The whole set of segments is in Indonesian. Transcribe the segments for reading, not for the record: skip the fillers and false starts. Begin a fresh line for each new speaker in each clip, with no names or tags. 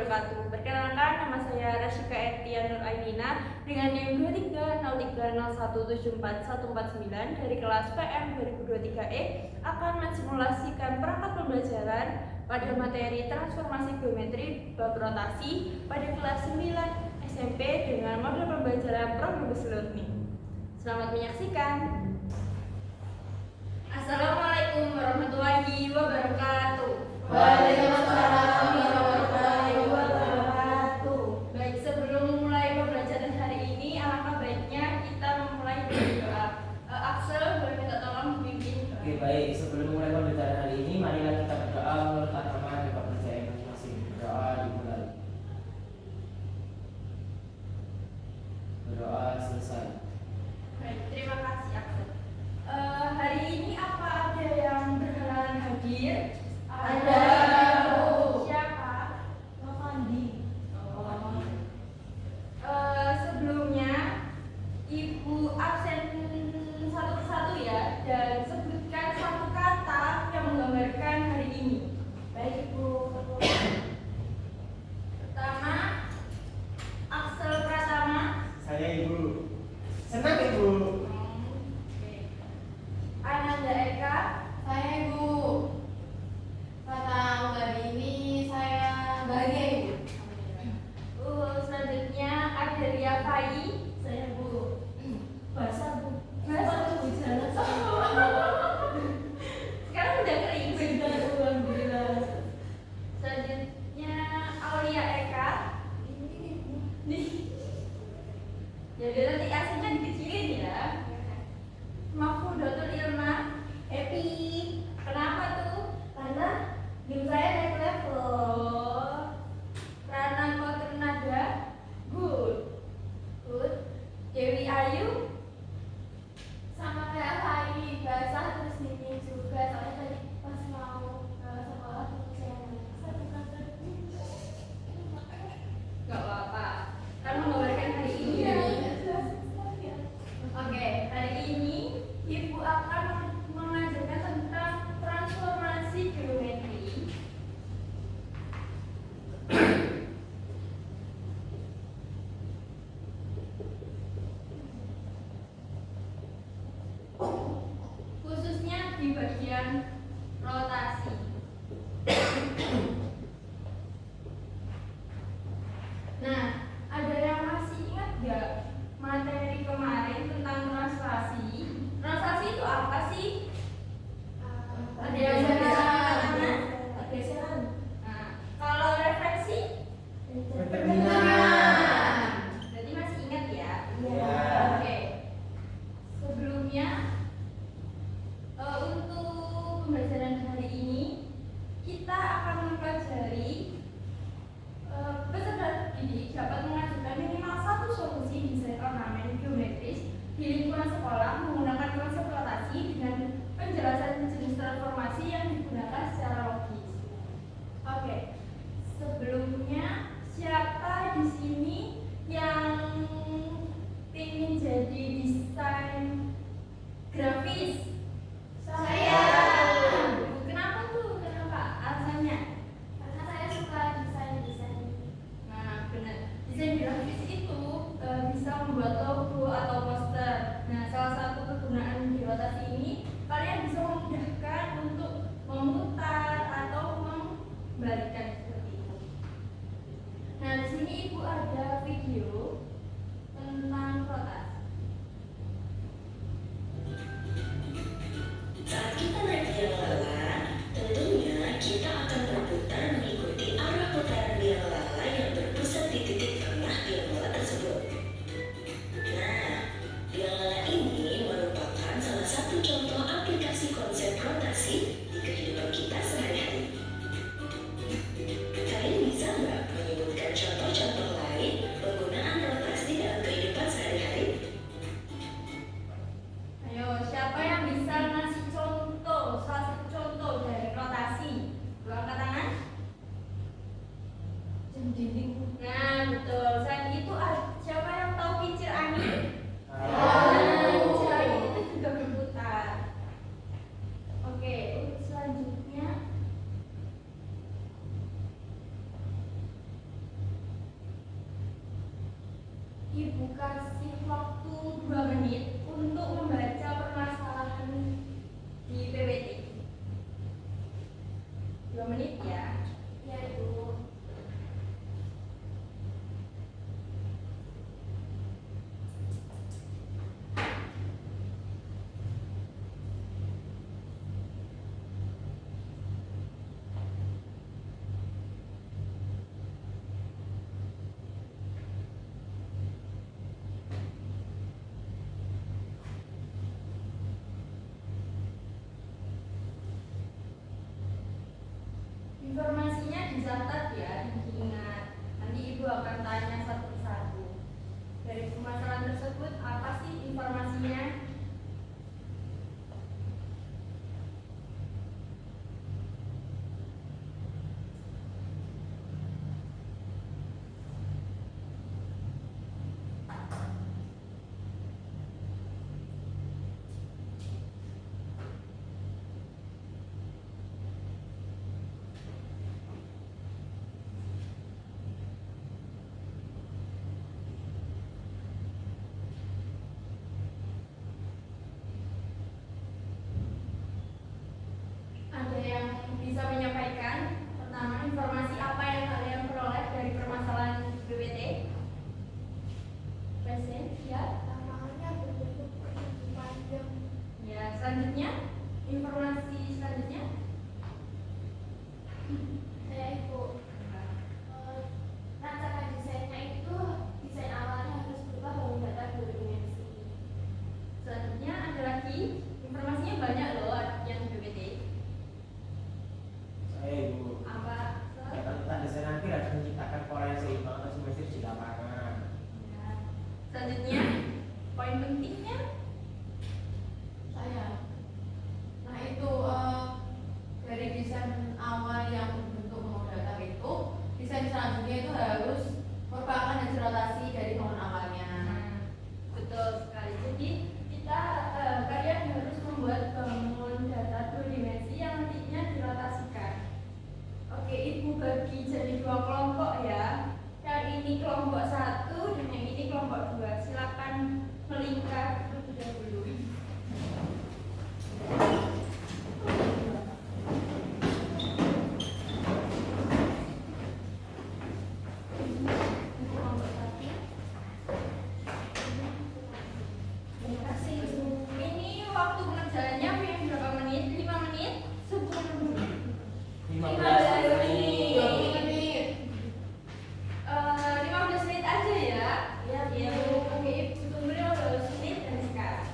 wabarakatuh. Perkenalkan, nama saya Rasyika Etian Nur Ainina dengan NIM 230301741449 dari kelas PM 2023E akan mensimulasikan perangkat pembelajaran pada materi transformasi geometri bab rotasi pada kelas 9 SMP dengan model pembelajaran Progress Learning. Selamat menyaksikan. Assalamualaikum warahmatullahi wabarakatuh.
Waalaikumsalam warahmatullahi wabarakatuh.
Baik, sebelum memulai pembelajaran hari ini, alangkah baiknya kita memulai dari doa. Axel, boleh minta tolong pimpin doa.
Oke, baik. Sebelum mulai pembelajaran hari ini, marilah kita berdoa menurut agama dan kepercayaan masing-masing. Berdoa dimulai. Berdoa selesai.
Baik, terima kasih Axel. Hari ini apa ada yang berhalangan hadir?
Ada.
Siapa?
Pak Fandi.
Sebelumnya Ibu absen satu persatu ya, dan sebutkan satu kata yang menggambarkan hari ini.
Baik, Ibu.
Pertama, Axel Pratama.
Saya Ibu. Senang Ibu.
Oke. Ananda Eka.
Saya Ibu. Kata hari ini saya bahagia, Ibu.
Selanjutnya Adelia Fai.
Saya Bu. Basah, Bu.
Basah.
Bu jalan.
Sekarang udah kering.
Alhamdulillah.
Selanjutnya Aulia Eka. Nih. Jadi nanti aslinya dikecilin ya. Mahfudatul Ilma.
Happy.
Kenapa tuh?
Karena game saya naik level.
Rana Koternada. Good. Good. Dewi Ayu.
Sama kayak Fai, basah terus dingin juga. Soalnya tadi pas mau sekolah terus saya satu kata.
Gak apa-apa. Kan menggambarkan hari ini.
Iya.
Oke, hari ini Ibu akan mengajarkan tentang transformasi geometri. Khususnya di bagian rotasi. Nah, ada yang masih ingat gak materi kemarin tentang translasi? Translasi itu apa sih? Ada yang
Pergeseran.
bisa
Pergeseran.
Nah, kalau refleksi,
Pergeseran.
berarti masih ingat ya?
Iya.
Oke. Sebelumnya, untuk pembelajaran hari ini kita akan mempelajari peserta didik dapat mengajukan minimal satu solusi desain ornamen geometris di lingkungan sekolah menggunakan konsep rotasi dengan penjelasan jenis transformasi yang digunakan secara logis. Oke, sebelumnya siapa di sini yang ingin jadi desain grafis?
Saya.
Kenapa tuh? Kenapa? Alasannya?
Karena saya suka desain-desain.
Nah, benar. Desain grafis itu bisa membuat logo atau poster. Nah, salah satu kegunaan di rotasi ini, kalian bisa memudahkan untuk Ibu kasih waktu 2 menit untuk membaca permasalahan di PPT. 2 menit ya.
Ya Ibu.
Informasinya dicatat ya, diingat. Nanti Ibu akan tanya satu persatu. Dari permasalahan tersebut apa sih informasinya? Ada yang bisa menyampaikan? Pertama, informasi apa yang kalian peroleh dari permasalahan BPT? Present, ya.
Tantangannya berbentuk persegi panjang.
Ya, selanjutnya, informasi selanjutnya.
Saya Ibu. Rancangan desainnya itu desain awalnya harus berupa bangun data 2 dimensi.
Selanjutnya ada lagi, informasinya banyak loh yang BPT.
Saya Ibu.
Apa?
Tentang desain akhir akan menciptakan pola yang seimbang atau simetris di lapangan.
Ya. Selanjutnya, poin pentingnya.
Saya. Nah itu dari desain awal yang bentuk bangun data itu, desain selanjutnya itu harus merupakan hasil rotasi dari bangun awalnya.
Betul sekali. Jadi kita kalian harus membuat bangun data 2 dimensi yang nantinya dirotasikan. Oke, Ibu bagi jadi 2 kelompok ya. Yang ini kelompok 1 dan yang ini kelompok 2. Silakan melingkar terlebih dahulu. Kelompok 1. Terima kasih Ibu. Ini waktu pengerjaannya yang berapa menit? 5 menit? 10 menit?
15
menit.
20 menit.
15 menit aja ya.
Iya, Bu.
Ya, Bu. Oke, Ibu tunggu 15 menit dari sekarang.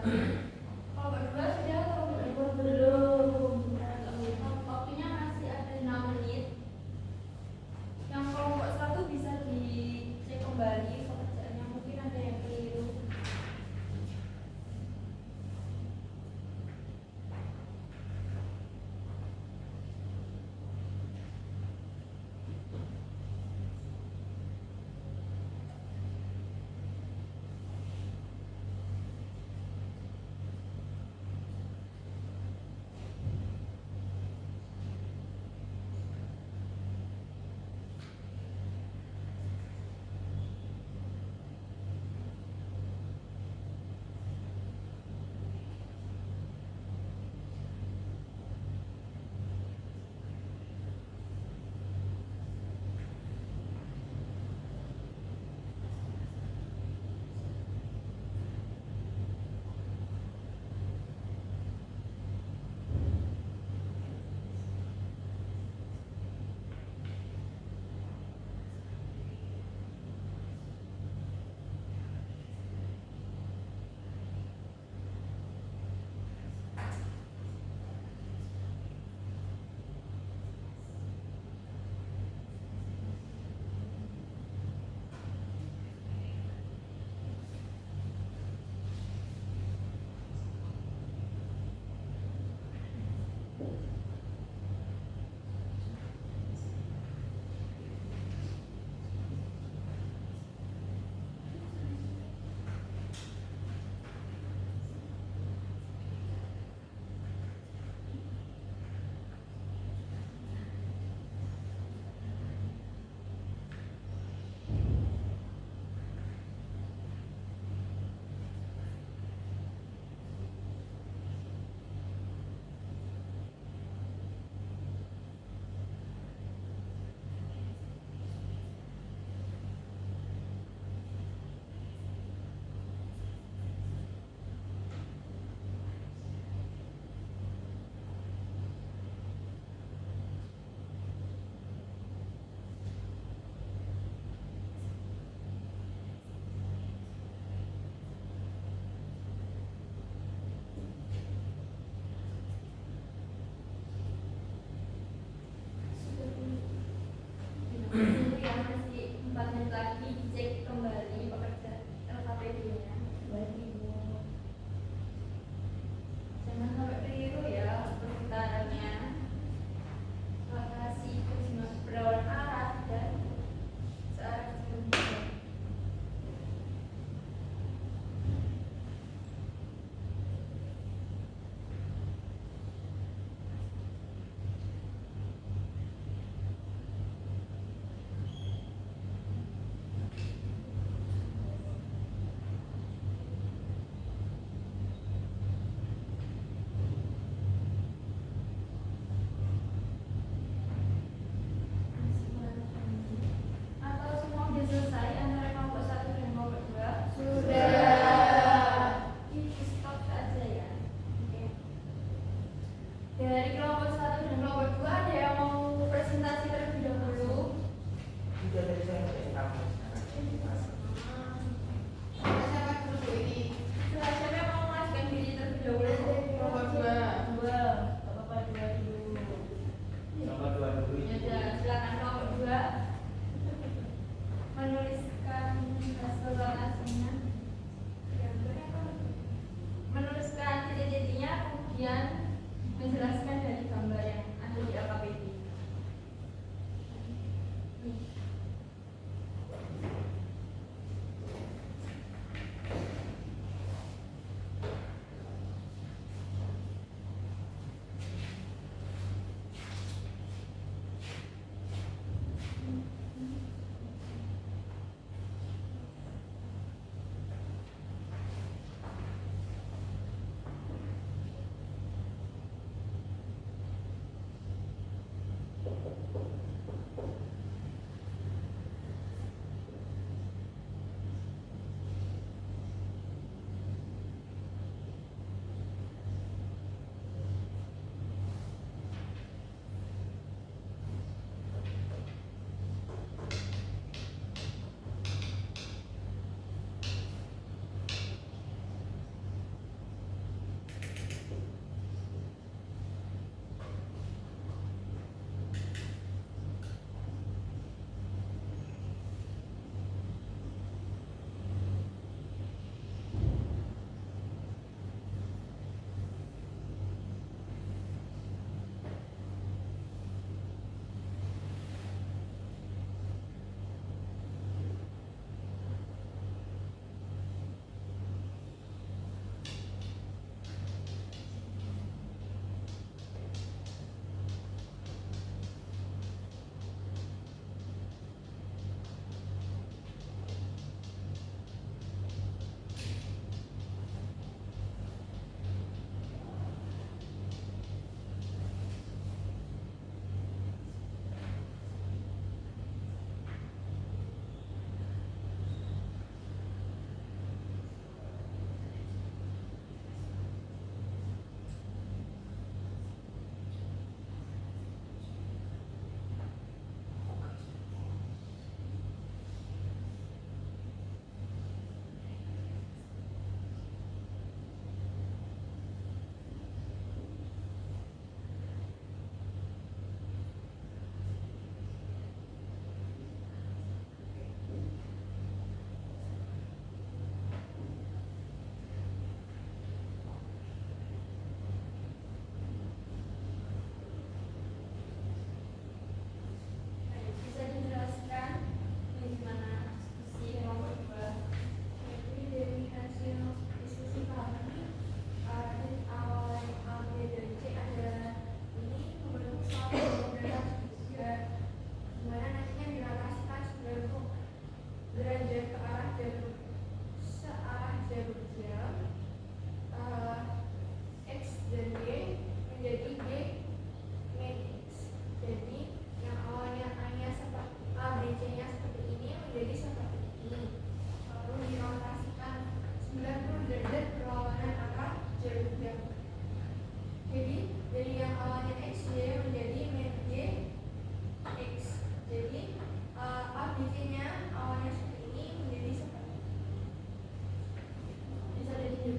Kelompok 2 sudah atau belum?
Belum.
Waktunya masih ada 6 menit. Yang kelompok 1 bisa dicek kembali pekerjaannya, mungkin ada yang keliru.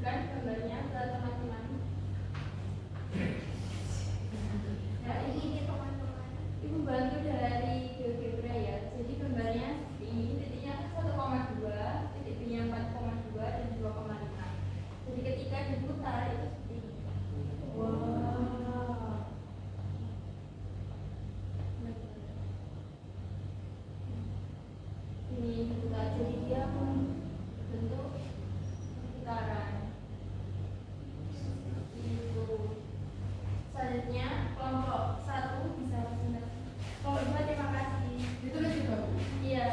tunjukkan gambarnya ke teman-teman.
Nah, ini teman-teman.
Ibu bantu dari GeoGebra ya. Jadi gambarnya ini titiknya 1,2, titik B-nya 4,2 dan 2,5. Jadi ketika diputar itu seperti ini.
Wow.
Ini diputar, jadi dia membentuk putaran. Itu. Selanjutnya kelompok 1 bisa presentasi. Kelompok 2 terima kasih.
Ditulis juga, Bu?
Iya.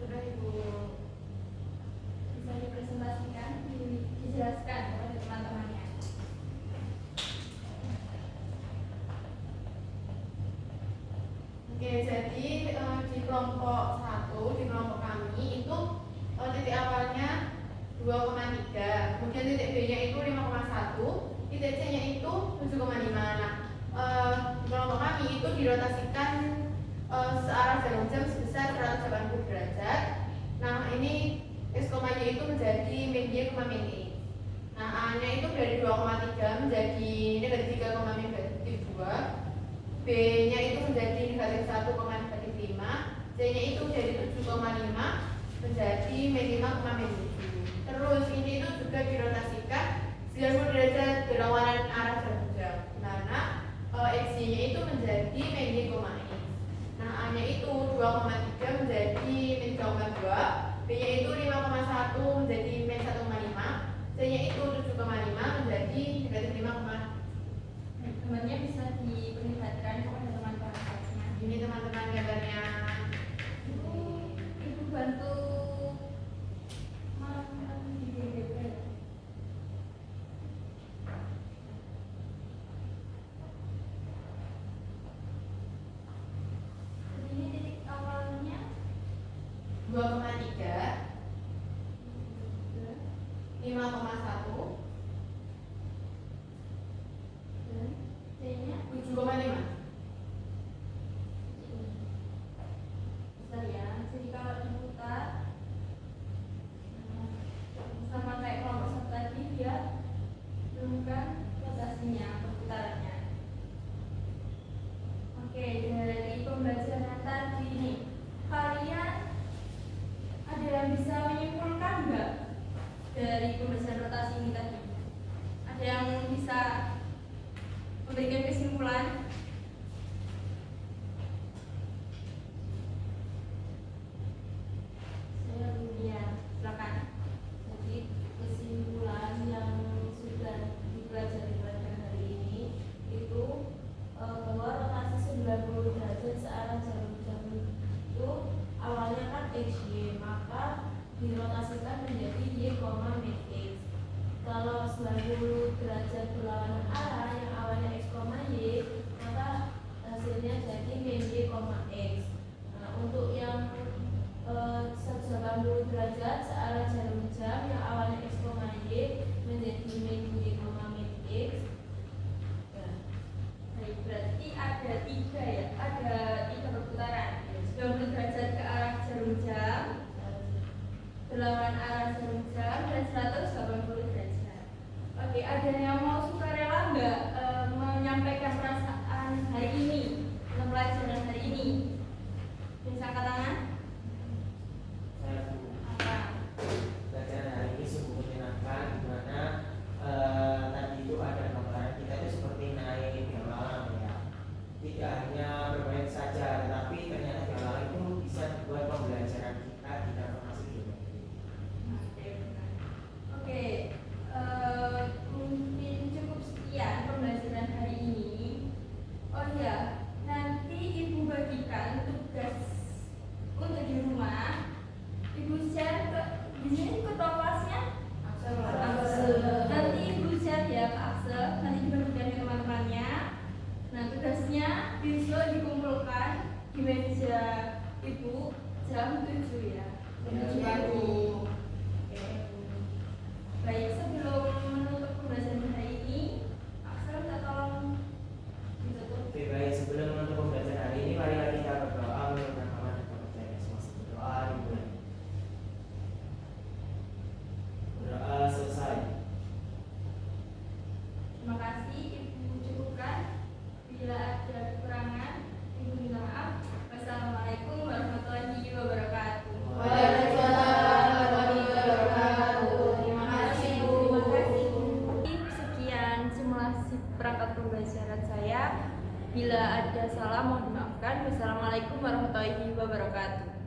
Sudah, Ibu.
Bisa dipresentasikan, dijelaskan kepada teman-temannya.
Oke, jadi di kelompok 1, di kelompok kami itu titik awalnya 2,3, kemudian titik B-nya itu 5,1, titik C-nya itu 7,5. Nah, di kelompok kami itu dirotasikan searah jarum jam sebesar 180 derajat. Nah, ini S komanya itu menjadi min Y, min E. Nah, A-nya itu dari 2,3 menjadi negatif 3, negatif 2. B-nya itu menjadi negatif 1, negatif 5. C-nya itu dari 7,5 menjadi min 5, min 7. Terus ini itu juga dirotasikan 90 derajat berlawanan arah jarum jam. Nah, X-nya itu menjadi min Y, X. Nah, A-nya itu 2,3 menjadi min 3,2. B-nya itu 5,1 menjadi min 1,5. C-nya itu 7,5 menjadi negatif 5.
Gambarnya bisa diperlihatkan kepada teman-teman kelasnya.
Ini teman-teman gambarnya.
Ibu bantu di GeoGebra. Ini titik awalnya
2,3, 5,1,
dan C-nya
7,5.
besar ya. Jadi kalau diputar
90 derajat berlawanan arah yang awalnya x, y, maka hasilnya jadi min y, x. Nah, untuk yang 180 derajat searah jarum jam yang awalnya x, y menjadi min y, min x. Nah,
Baik, berarti ada tiga ya, ada tiga perputaran. 90 derajat ke arah jarum jam, berlawanan arah jarum jam, dan 180 derajat. Oke, ada yang mau sukarela nggak menyampaikan perasaan hari ini, tentang pelajaran hari ini? Bisa angkat tangan?
Saya Bu,
Apa?
pelajaran hari ini sungguh menyenangkan, di mana tadi itu ada gambaran kita itu seperti naik biang lalang ya. Tidak hanya bermain saja, tetapi ternyata biang lalang itu bisa membuat pembelajaran kita di informasi geometri.
Oke, benar. Oke, mungkin cukup sekian pembelajaran hari ini. Oh ya, nanti ibu bagikan tugas untuk di rumah. Ibu share ke di sini ketua kelasnya. Nanti ibu share ya ke Axel. Nanti dibagikan ke teman-temannya. Nah, tugasnya besok dikumpulkan di meja ibu jam 7 ya. Jam 7 pagi. Oke. Baik, sebelum menutup pembelajaran hari ini, Axel minta tolong ditutup.
Oke, baik, sebelum menutup pembelajaran hari ini, marilah kita berdoa menurut agama dan kepercayaan masing-masing. Berdoa dimulai. Berdoa selesai.
Terima kasih, Ibu cukupkan. Bila ada kekurangan, Ibu minta maaf. Wassalamualaikum warahmatullahi wabarakatuh.
Waalaikumsalam warahmatullahi wabarakatuh. Terima kasih, Bu.
Terima kasih. Sekian simulasi perangkat pembelajaran saya. Bila ada salah mohon dimaafkan. Wassalamualaikum warahmatullahi wabarakatuh.